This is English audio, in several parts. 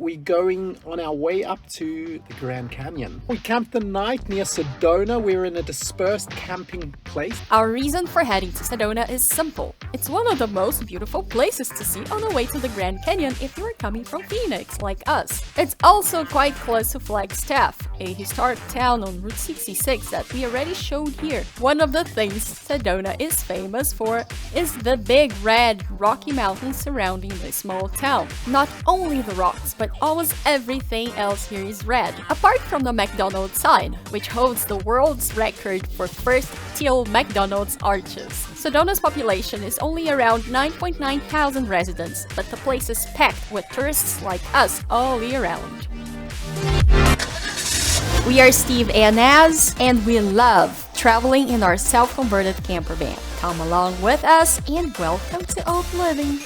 we're going on our way up to the Grand Canyon. We camped the night near Sedona. We're in a dispersed camping place. Our reason for heading to Sedona is simple. It's one of the most beautiful places to see on the way to the Grand Canyon if you're coming from Phoenix, like us. It's also quite close to Flagstaff, a historic town on Route 66 that we already showed here. One of the things Sedona is famous for is the big red rocky mountains surrounding this small town. Not only the rocks, but almost everything else here is red. Apart from the McDonald's sign, which holds the world's record for first teal McDonald's arches. Sedona's population is only around 9.9 thousand residents, but the place is packed with tourists like us all year round. We are Steve and Naz, and we love traveling in our self-converted camper van. Come along with us and welcome to Old Living.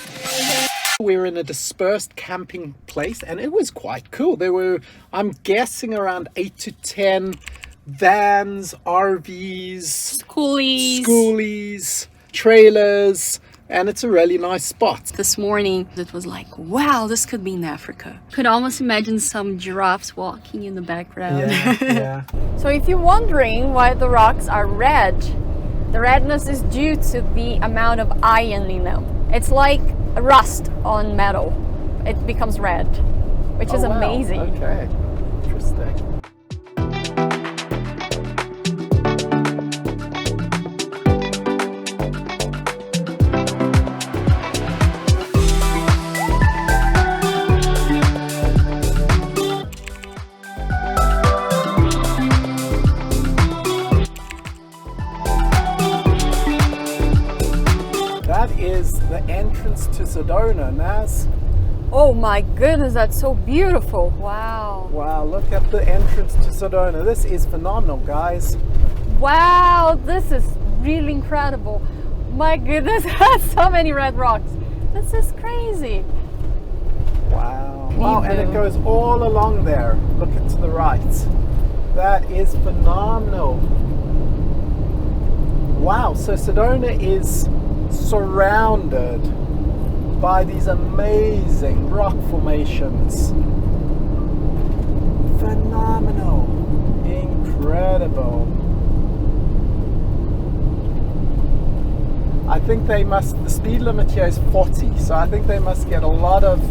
We were in a dispersed camping place and it was quite cool. There were, I'm guessing, around 8 to 10 vans, RVs, schoolies, trailers, and it's a really nice spot. This morning, it was like, wow, this could be in Africa. Could almost imagine some giraffes walking in the background. Yeah. So if you're wondering why the rocks are red, the redness is due to the amount of iron in them. It's like rust on metal. It becomes red, which is amazing. Okay, interesting. That is the entrance to Sedona, Naz. Oh my goodness, that's so beautiful. Wow. Wow, look at the entrance to Sedona. This is phenomenal, guys. Wow, this is really incredible. My goodness, so many red rocks. This is crazy. Wow. Wow, and it goes all along there. Look it to the right. That is phenomenal. Wow, so Sedona is surrounded by these amazing rock formations. Phenomenal. Incredible. I think the speed limit here is 40, so I think they must get a lot of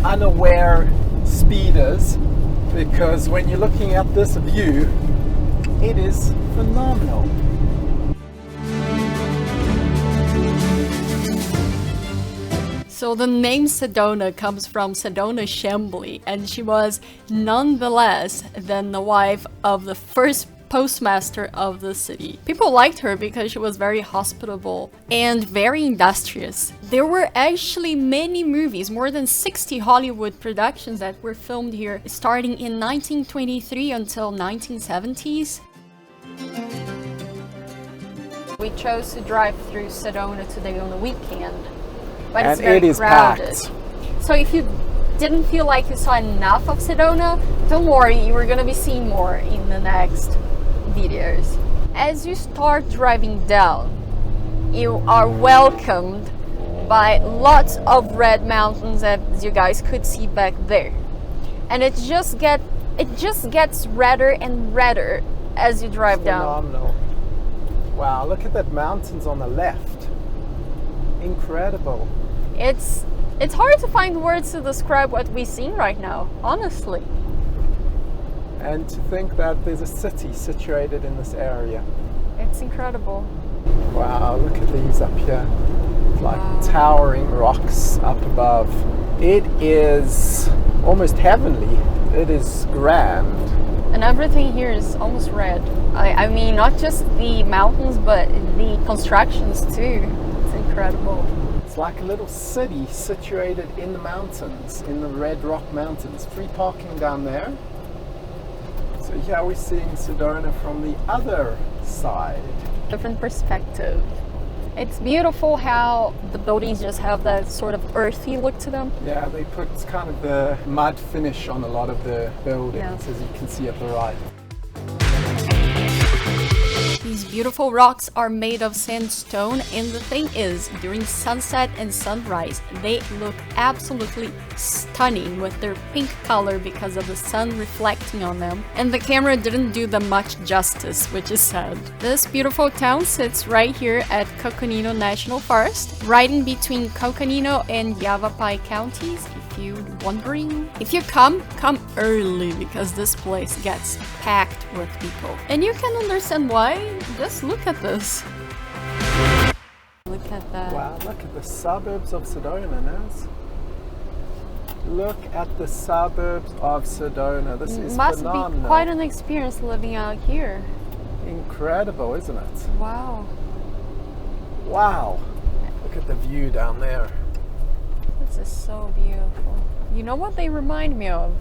unaware speeders, because when you're looking at this view, it is phenomenal. So the name Sedona comes from Sedona Chambly, and she was none the less than the wife of the first postmaster of the city. People liked her because she was very hospitable and very industrious. There were actually many movies, more than 60 Hollywood productions that were filmed here, starting in 1923 until 1970s. We chose to drive through Sedona today on the weekend. But it's very crowded. Packed. So if you didn't feel like you saw enough of Sedona, don't worry, you are going to be seeing more in the next videos. As you start driving down, you are welcomed by lots of red mountains, as you guys could see back there. And it just gets redder and redder as you drive down. Phenomenal. Wow, look at that mountains on the left. Incredible. It's hard to find words to describe what we're seeing right now, honestly. And to think that there's a city situated in this area. It's incredible. Wow, look at these up here. Like towering rocks up above. It is almost heavenly. It is grand. And everything here is almost red. I mean, not just the mountains, but the constructions too. It's incredible. It's like a little city situated in the mountains, in the Red Rock Mountains. Free parking down there. So here we're seeing Sedona from the other side. Different perspective. It's beautiful how the buildings just have that sort of earthy look to them. Yeah, they put kind of the mud finish on a lot of the buildings, as you can see at the right. These beautiful rocks are made of sandstone, and the thing is, during sunset and sunrise, they look absolutely stunning with their pink color because of the sun reflecting on them. And the camera didn't do them much justice, which is sad. This beautiful town sits right here at Coconino National Forest, right in between Coconino and Yavapai counties. If you're wondering, if you come early because this place gets packed with people. And you can understand why. Just look at this. Look at that. Wow, look at the suburbs of Sedona, Naz. Look at the suburbs of Sedona. This is Must phenomenal. be quite an experience living out here. Incredible, isn't it? Wow. Wow. Look at the view down there. This is so beautiful. You know what they remind me of?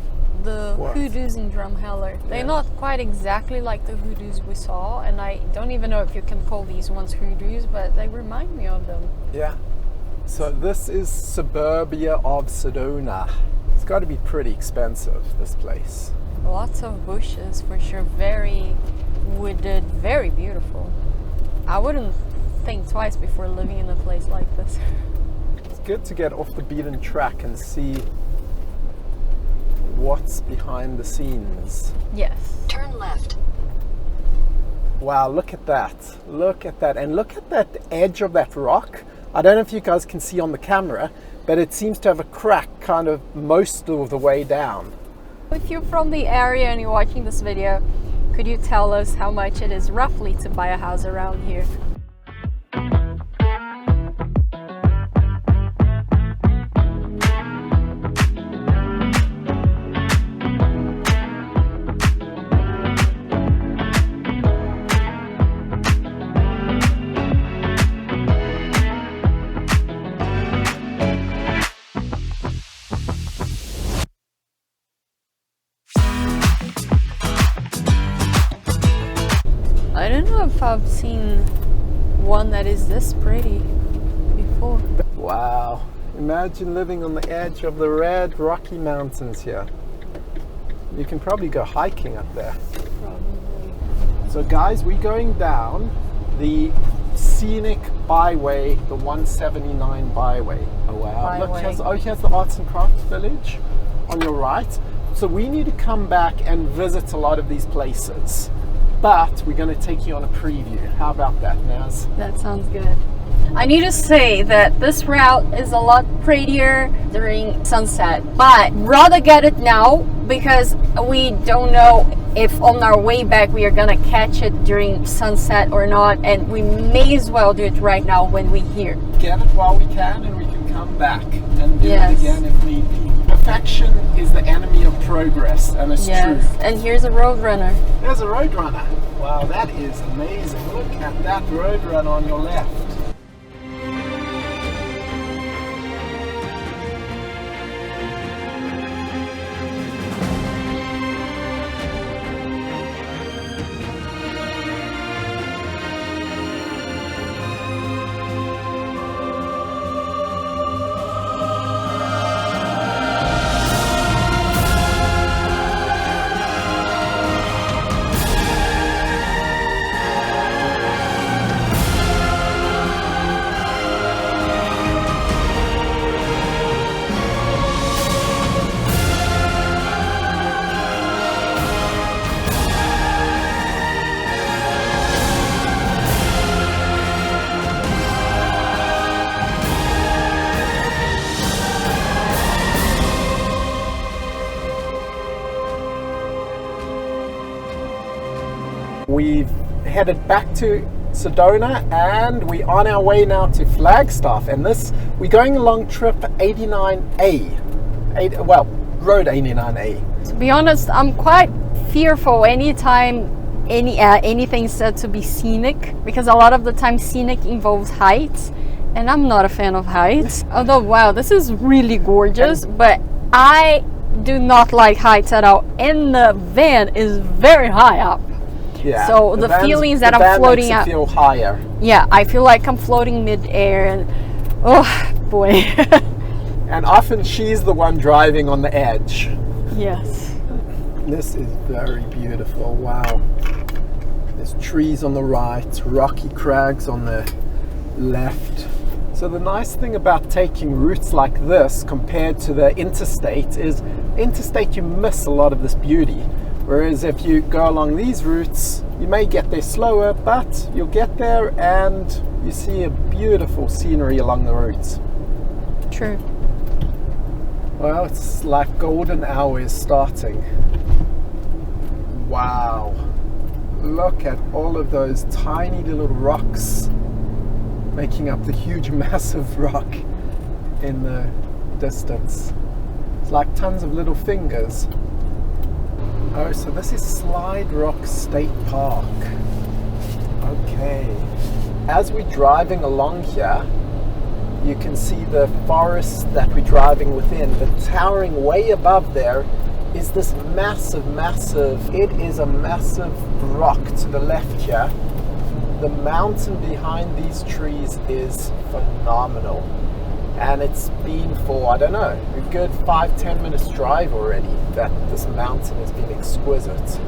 The hoodoos in Drumheller. They're not quite exactly like the hoodoos we saw, and I don't even know if you can call these ones hoodoos, but they remind me of them. Yeah. So this is suburbia of Sedona. It's got to be pretty expensive, this place. Lots of bushes for sure. Very wooded, very beautiful. I wouldn't think twice before living in a place like this. It's good to get off the beaten track and see what's behind the scenes. Yes. Turn left. Wow, look at that. Look at that. And look at that edge of that rock. I don't know if you guys can see on the camera, but it seems to have a crack kind of most of the way down. If you're from the area and you're watching this video, could you tell us how much it is roughly to buy a house around here? I don't know if I've seen one that is this pretty before. Wow. Imagine living on the edge of the red Rocky Mountains here. You can probably go hiking up there. Probably. So guys, we're going down the scenic byway, the 179 byway. Oh wow. Look, here's the Arts and Crafts Village on your right. So we need to come back and visit a lot of these places. But we're going to take you on a preview. How about that, Naz? That sounds good. I need to say that this route is a lot prettier during sunset, but rather get it now because we don't know if on our way back we are gonna catch it during sunset or not, and we may as well do it right now when we're here. Get it while we can, and we can come back and do it again if need be. Perfection is the enemy of progress, and it's true. And here's a roadrunner. There's a roadrunner. Wow, that is amazing. Look at that roadrunner on your left. We've headed back to Sedona and we're on our way now to Flagstaff, and we're going along trip 89A, road 89A. To be honest, I'm quite fearful anytime anything's said to be scenic, because a lot of the time scenic involves heights, and I'm not a fan of heights. Although, wow, this is really gorgeous, but I do not like heights at all, and the van is very high up. Yeah, so the feelings that I'm floating out, feel higher. Yeah, I feel like I'm floating mid-air, and oh boy. And often she's the one driving on the edge. Yes. This is very beautiful. Wow. There's trees on the right, rocky crags on the left. So the nice thing about taking routes like this compared to the interstate is interstate you miss a lot of this beauty. Whereas if you go along these routes, you may get there slower, but you'll get there and you see a beautiful scenery along the routes. True. Well, it's like golden hour is starting. Wow. Look at all of those tiny little rocks making up the huge massive rock in the distance. It's like tons of little fingers. Oh, so this is Slide Rock State Park. Okay. As we're driving along here, you can see the forest that we're driving within, but towering way above there is this massive, it is a massive rock to the left here. The mountain behind these trees is phenomenal. And it's been for, I don't know, a good 5-10 minutes drive already that this mountain has been exquisite.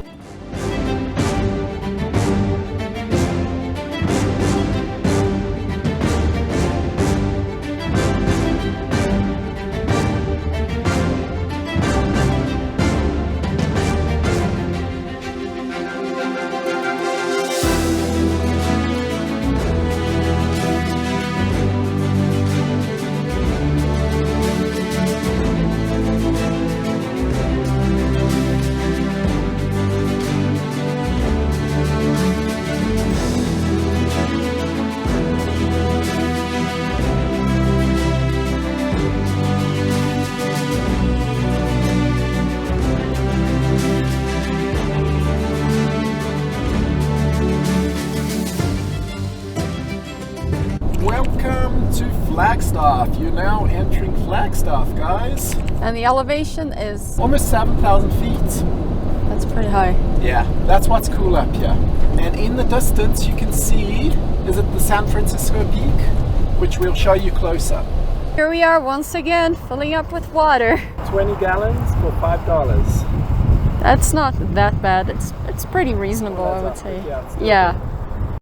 Welcome to Flagstaff. You're now entering Flagstaff, guys. And the elevation is Almost 7,000 feet. that's pretty high. Yeah, that's what's cool up here. And in the distance you can see, is it the San Francisco Peak? Which we'll show you closer. Here we are once again, filling up with water. 20 gallons for $5. That's not that bad. It's pretty reasonable, I would say. Yeah, it's still Yeah.